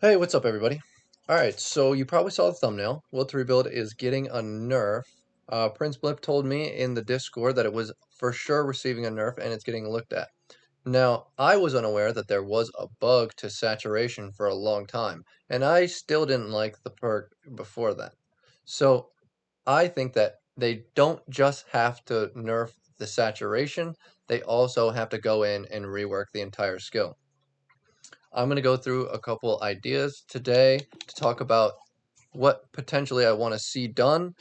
Hey, what's up, everybody? Alright, so you probably saw the thumbnail. Will to Rebuild is getting a nerf. Prince Blip told me in the Discord that it was for sure receiving a nerf and it's getting looked at. Now, I was unaware that there was a bug to saturation for a long time, and I still didn't like the perk before that. So, I think that they don't just have to nerf the saturation, they also have to go in and rework the entire skill. I'm going to go through a couple ideas today to talk about what potentially I want to see done.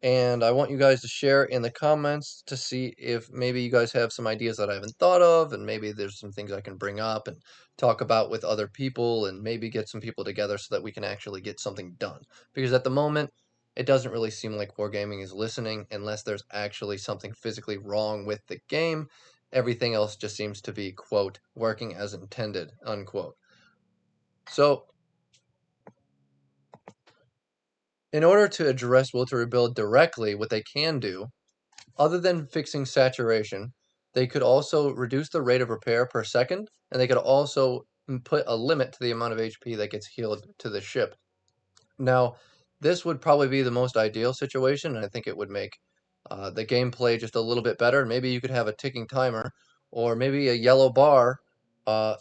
And I want you guys to share in the comments to see if maybe you guys have some ideas that I haven't thought of, and maybe there's some things I can bring up and talk about with other people, and maybe get some people together so that we can actually get something done. Because at the moment, it doesn't really seem like Wargaming is listening unless there's actually something physically wrong with the game. Everything else just seems to be, quote, working as intended, unquote. So, in order to address Will to Rebuild directly, what they can do, other than fixing saturation, they could also reduce the rate of repair per second, and they could also put a limit to the amount of HP that gets healed to the ship. Now, this would probably be the most ideal situation, and I think it would make the gameplay just a little bit better. Maybe you could have a ticking timer, or maybe a yellow bar uh,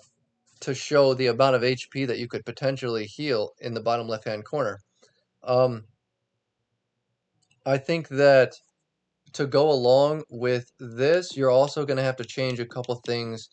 to show the amount of HP that you could potentially heal in the bottom left-hand corner. I think that to go along with this, you're also going to have to change a couple things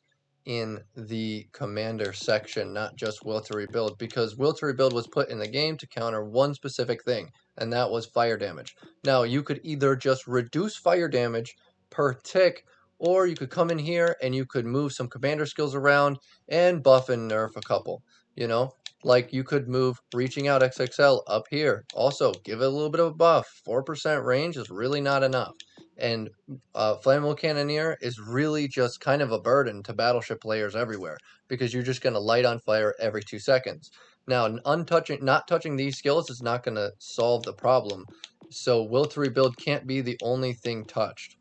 in the commander section, not just Will to Rebuild, because Will to Rebuild was put in the game to counter one specific thing, and that was fire damage. Now, you could either just reduce fire damage per tick, or you could come in here and you could move some commander skills around and buff and nerf a couple, you know? Like, you could move Reaching Out XXL up here. Also, give it a little bit of a buff. 4% range is really not enough. And Flammable Cannoneer is really just kind of a burden to battleship players everywhere, because you're just going to light on fire every 2 seconds. Now, not touching these skills is not going to solve the problem, so Will to Rebuild can't be the only thing touched.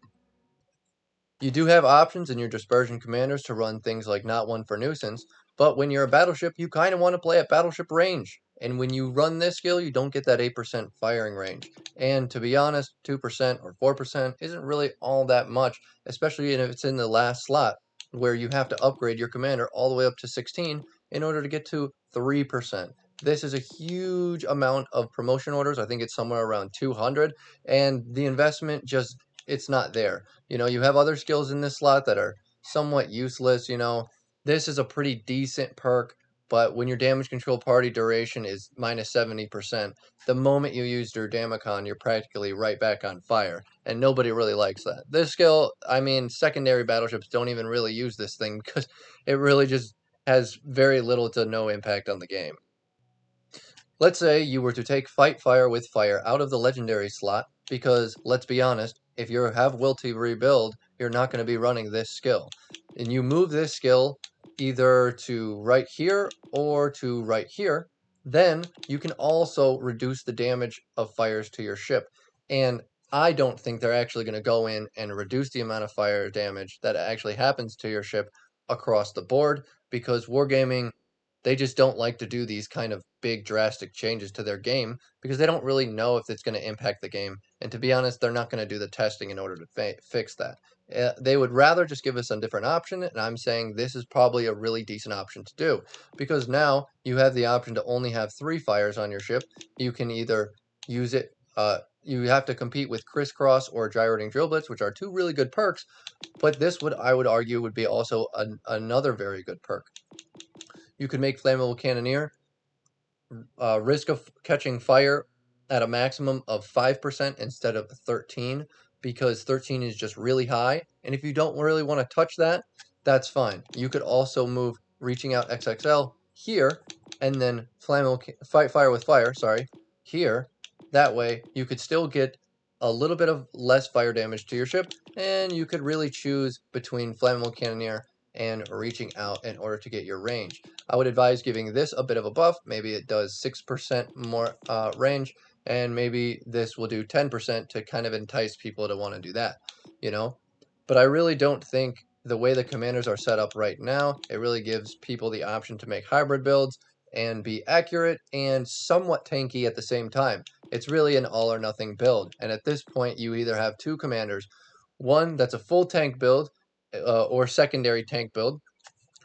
You do have options in your dispersion commanders to run things like Not One for Nuisance, but when you're a battleship, you kind of want to play at battleship range. And when you run this skill, you don't get that 8% firing range. And to be honest, 2% or 4% isn't really all that much, especially if it's in the last slot, where you have to upgrade your commander all the way up to 16 in order to get to 3%. This is a huge amount of promotion orders. I think it's somewhere around 200, and the investment just, it's not there. You have other skills in this slot that are somewhat useless. This is a pretty decent perk, but when your damage control party duration is minus 70%, the moment you use your Damacon, you're practically right back on fire, and nobody really likes that. This skill, I mean, secondary battleships don't even really use this thing because it really just has very little to no impact on the game. Let's say you were to take Fight Fire with Fire out of the legendary slot, because, let's be honest, if you have Will to Rebuild, you're not going to be running this skill. And you move this skill either to right here or to right here, then you can also reduce the damage of fires to your ship. And I don't think they're actually going to go in and reduce the amount of fire damage that actually happens to your ship across the board, because Wargaming, they just don't like to do these kind of big drastic changes to their game because they don't really know if it's going to impact the game. And to be honest, they're not going to do the testing in order to fix that. They would rather just give us a different option, and I'm saying this is probably a really decent option to do, because now you have the option to only have 3 fires on your ship. You can either use it, you have to compete with Crisscross or Gyrating Drill Blitz, which are 2 really good perks, but this would, I would argue, would be also another very good perk. You could make Flammable Cannoneer risk of catching fire at a maximum of 5% instead of 13, because 13 is just really high. And if you don't really want to touch that, that's fine. You could also move Reaching Out XXL here, and then Fight Fire with Fire, here. That way, you could still get a little bit of less fire damage to your ship, and you could really choose between Flammable Cannoneer and Reaching Out in order to get your range. I would advise giving this a bit of a buff. Maybe it does 6% more range, and maybe this will do 10% to kind of entice people to want to do that, But I really don't think the way the commanders are set up right now, it really gives people the option to make hybrid builds, and be accurate and somewhat tanky at the same time. It's really an all or nothing build, and at this point you either have two commanders, one that's a full tank build or secondary tank build,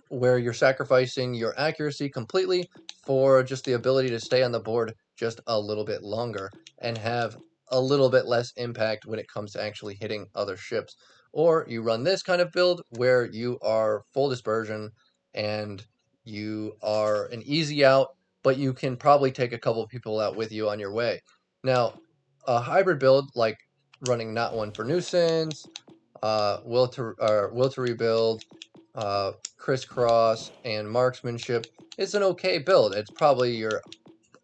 where you're sacrificing your accuracy completely for just the ability to stay on the board just a little bit longer and have a little bit less impact when it comes to actually hitting other ships. Or you run this kind of build where you are full dispersion and you are an easy out, but you can probably take a couple people out with you on your way. Now, a hybrid build like running Not One for Nuisance, Will to Rebuild, Crisscross, and Marksmanship is an okay build. It's probably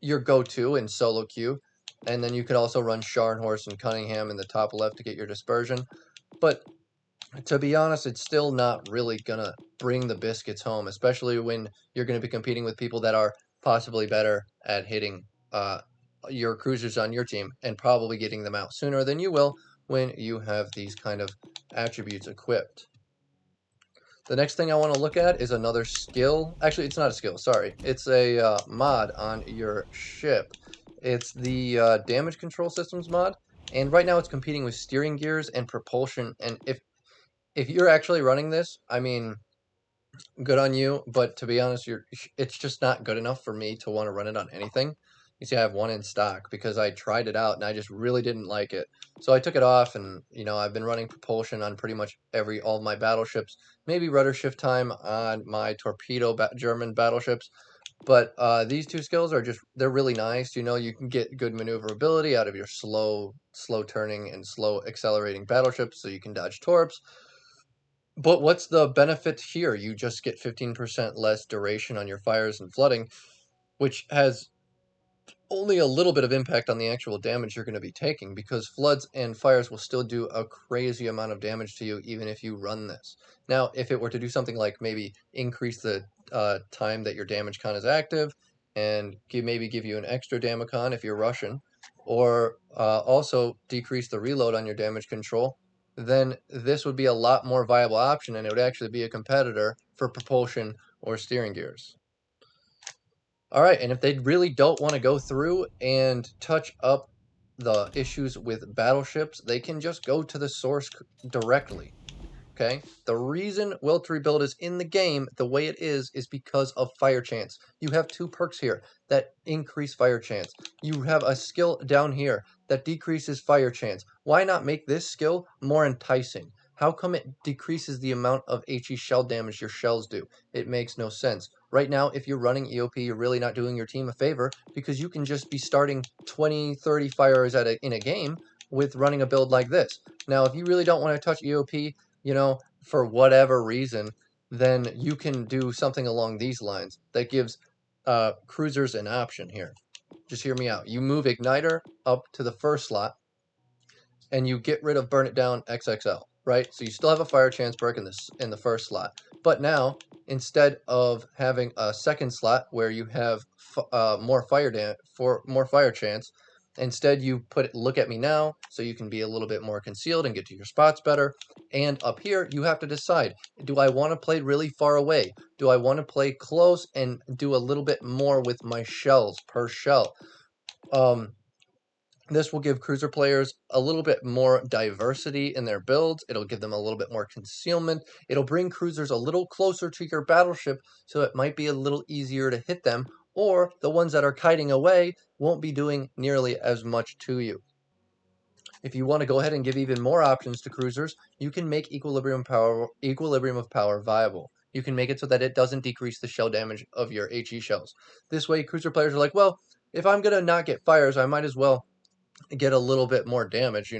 your go-to in solo queue, and then you could also run Scharnhorst and Cunningham in the top left to get your dispersion. But to be honest, it's still not really gonna bring the biscuits home, especially when you're gonna be competing with people that are possibly better at hitting your cruisers on your team and probably getting them out sooner than you will when you have these kind of attributes equipped. The next thing I want to look at is another skill. Actually, it's not a skill, sorry. It's a mod on your ship. It's the damage control systems mod, and right now it's competing with steering gears and propulsion. And if you're actually running this, I mean, good on you, but to be honest, it's just not good enough for me to want to run it on anything. You see, I have one in stock because I tried it out and I just really didn't like it. So I took it off, and I've been running propulsion on pretty much all of my battleships. Maybe rudder shift time on my torpedo German battleships. But these two skills they're really nice. You can get good maneuverability out of your slow turning and slow accelerating battleships, so you can dodge torps. But what's the benefit here? You just get 15% less duration on your fires and flooding, which has only a little bit of impact on the actual damage you're going to be taking, because floods and fires will still do a crazy amount of damage to you even if you run this. Now, if it were to do something like maybe increase the time that your damage con is active and maybe give you an extra damacon if you're Russian, or also decrease the reload on your damage control, then this would be a lot more viable option, and it would actually be a competitor for propulsion or steering gears. All right, and if they really don't want to go through and touch up the issues with battleships, they can just go to the source directly. Okay? The reason Will to Rebuild is in the game the way it is because of fire chance. You have two perks here that increase fire chance. You have a skill down here that decreases fire chance. Why not make this skill more enticing? How come it decreases the amount of HE shell damage your shells do? It makes no sense. Right now, if you're running EOP, you're really not doing your team a favor, because you can just be starting 20, 30 fires in a game with running a build like this. Now, if you really don't want to touch EOP, for whatever reason, then you can do something along these lines that gives cruisers an option here. Just hear me out. You move Igniter up to the first slot, and you get rid of Burn It Down XXL, right? So you still have a fire chance perk in the first slot, but now instead of having a second slot where you have more fire chance, instead you put Look at Me Now, so you can be a little bit more concealed and get to your spots better. And up here, you have to decide: do I want to play really far away? Do I want to play close and do a little bit more with my shells per shell? This will give cruiser players a little bit more diversity in their builds. It'll give them a little bit more concealment. It'll bring cruisers a little closer to your battleship, so it might be a little easier to hit them, or the ones that are kiting away won't be doing nearly as much to you. If you want to go ahead and give even more options to cruisers, you can make Equilibrium of Power viable. You can make it so that it doesn't decrease the shell damage of your HE shells. This way, cruiser players are like, well, if I'm going to not get fires, I might as well get a little bit more damage,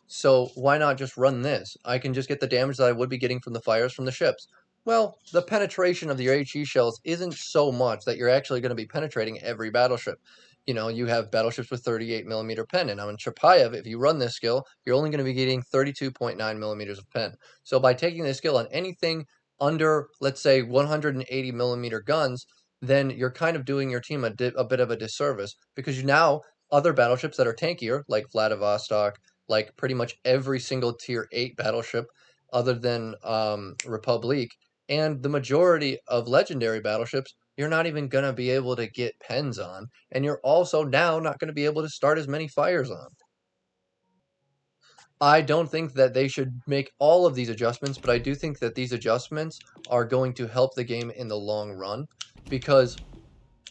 So why not just run this? I can just get the damage that I would be getting from the fires from the ships. Well, the penetration of your HE shells isn't so much that you're actually going to be penetrating every battleship. You have battleships with 38 millimeter pen, and on Chapayev, if you run this skill, you're only going to be getting 32.9 millimeters of pen. So by taking this skill on anything under, let's say, 180 millimeter guns, then you're kind of doing your team a bit of a disservice, because now other battleships that are tankier, like VLADIVOSTOK, like pretty much every single tier 8 battleship other than Republique, and the majority of legendary battleships, you're not even going to be able to get pens on, and you're also now not going to be able to start as many fires on. I don't think that they should make all of these adjustments, but I do think that these adjustments are going to help the game in the long run, because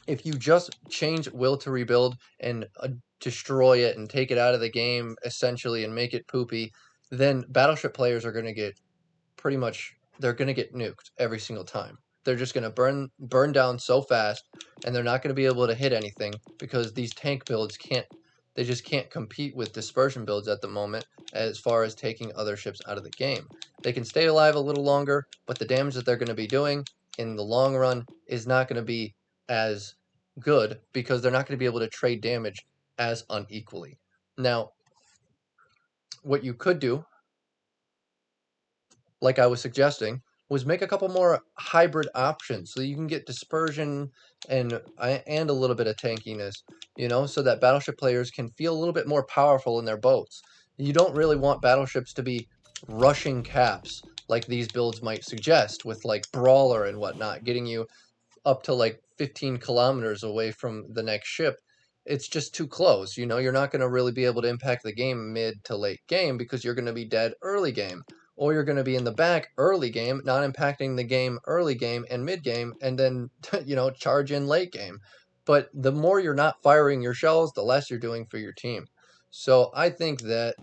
if you just change will to rebuild and destroy it and take it out of the game essentially and make it poopy, then Battleship players are going to get pretty much, they're going to get nuked every single time. They're just going to burn down so fast, and they're not going to be able to hit anything because these tank builds can't, they just can't compete with dispersion builds at the moment as far as taking other ships out of the game. They can stay alive a little longer, but the damage that they're going to be doing in the long run is not going to be as good because they're not going to be able to trade damage as unequally. Now, what you could do, like I was suggesting, was make a couple more hybrid options so that you can get dispersion and a little bit of tankiness, so that battleship players can feel a little bit more powerful in their boats. You don't really want battleships to be rushing caps like these builds might suggest with like Brawler and whatnot, getting you up to like 15 kilometers away from the next ship. It's just too close. You're not going to really be able to impact the game mid to late game because you're going to be dead early game. Or you're going to be in the back early game, not impacting the game early game and mid game, and then, charge in late game. But the more you're not firing your shells, the less you're doing for your team. So I think that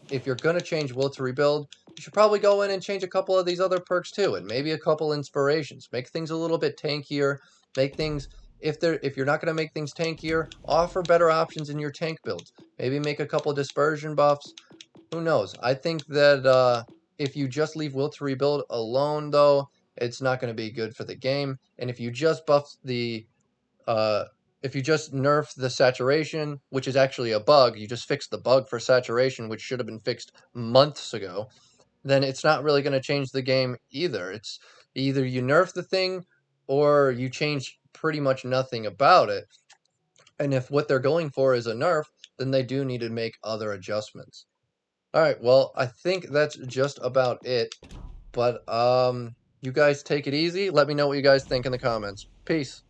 if you're going to change will to rebuild, you should probably go in and change a couple of these other perks too, and maybe a couple inspirations. Make things a little bit tankier. Make things, if you're not going to make things tankier, offer better options in your tank builds. Maybe make a couple dispersion buffs. Who knows? I think that if you just leave will to rebuild alone, though, it's not going to be good for the game. And if you just if you just nerf the saturation, which is actually a bug, you just fixed the bug for saturation, which should have been fixed months ago, then it's not really going to change the game either. It's either you nerf the thing or you change pretty much nothing about it. And if what they're going for is a nerf, then they do need to make other adjustments. All right, well, I think that's just about it. But you guys take it easy. Let me know what you guys think in the comments. Peace.